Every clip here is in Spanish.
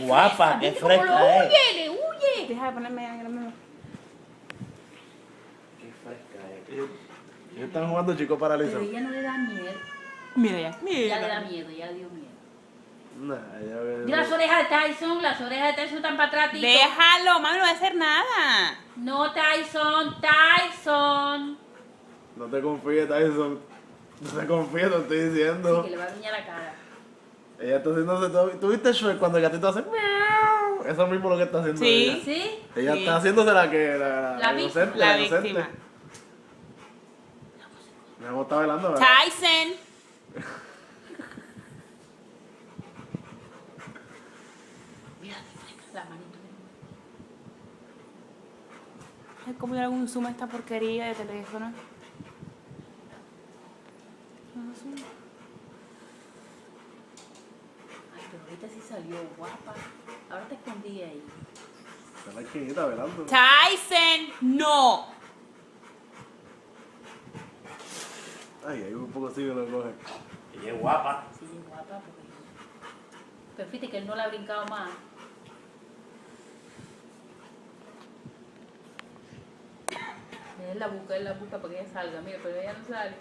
guapa, qué fresca es. Huye, le huye. Deja de ponerme ahí, Qué fresca es. Ellos están jugando chicos paralizados. Pero ella no le da miedo. Mira ya, Ya mira. le da miedo, ya le dio miedo. Nah, ya veo. Mira las orejas de Tyson, las orejas de Tyson están para atrás, tito. Déjalo, mami, no va a hacer nada. No, Tyson, Tyson. No te confíes, Tyson. No te confíes, te estoy Sí, diciendo. que le va a guiñar la cara. Ella está haciéndose todo. ¿Tú viste Shrek cuando el gatito hace miau? Eso mismo lo que está haciendo Sí. ella. ¿Sí? Ella Sí. está haciéndose la que. La víctima. inocente, La inocente. víctima. Mi amor está velando, ¿verdad? Tyson. Mira, la manito. Ay, ¿cómo yo le hago un zoom a esta porquería de teléfono? Ay, pero ahorita sí salió guapa. Ahora te escondí ahí. Está en la esquinita velando. Tyson, no. Ay, ahí un poco sigue lo coge. Ella es guapa. Sí, es guapa porque... Pero fíjate que él no la ha brincado más. Él la busca para que ella salga. Mira, pero ella no sale.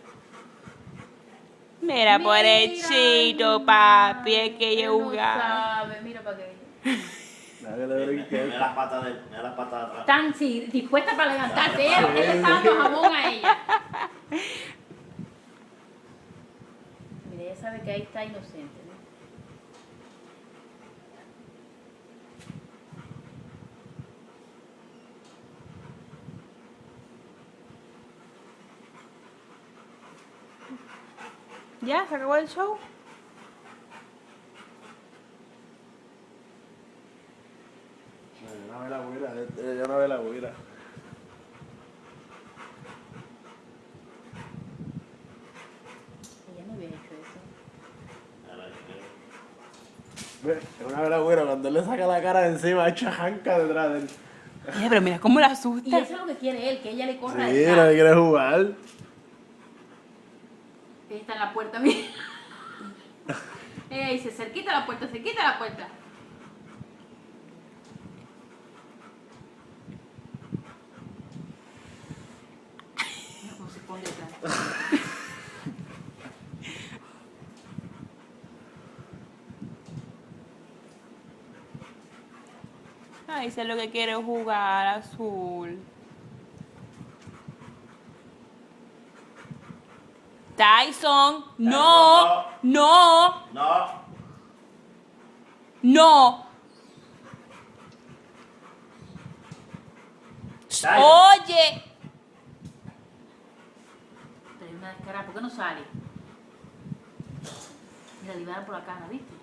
Mira, pobrecito, papi, es que Él yo no jugaba. sabe, mira para que ella... Nada que le brinque. Mira las patas mira las patas de atrás. Tan sí, dispuesta para levantarse. Ella le está dando jamón a ella. Mira, ella sabe que ahí está inocente, ¿no? ¿Ya? ¿Se acabó el show? Ella no ve la huira, ella no ve la huira. Ella no había hecho eso. Ve, una vez la huira, cuando él le saca la cara de encima, echa janca detrás de él. Pero mira cómo la Y asusta. eso es lo que quiere él, que ella le corra Sí, detrás. no le quiere jugar. Ella está en la puerta, mira. Ella dice, cerquita la puerta, cerquita la puerta. Mira cómo se pone detrás. Ay, sé lo que quiere jugar, azul. Tyson, no, no, No. no. Tyson. Oye. Pero hay una descarada, ¿por qué no sale? Mira, le va a dar por la cara, ¿viste?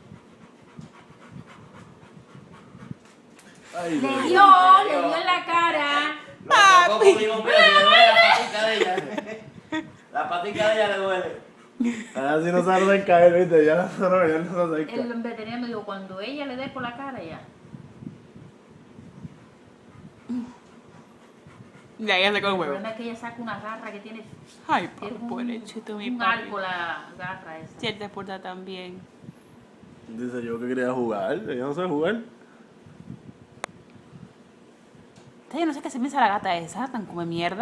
Ay, Le Dios. dio en la cara. Papi. La patica de ella. La patica de ella le duele. Ahora sí no se hace caer, viste, ya no se acerca. El veterinario me dijo, cuando ella le dé por la cara, ya. Ya, ya se con El huevo. problema es que ella saca una garra que tiene... Ay, tiene papi, pobrecito mi un papi. arco la garra esa. Si él te porta tan bien. Dice yo que quería jugar, ella no sabe jugar. Yo no sé qué se piensa la gata esa, tan come mierda.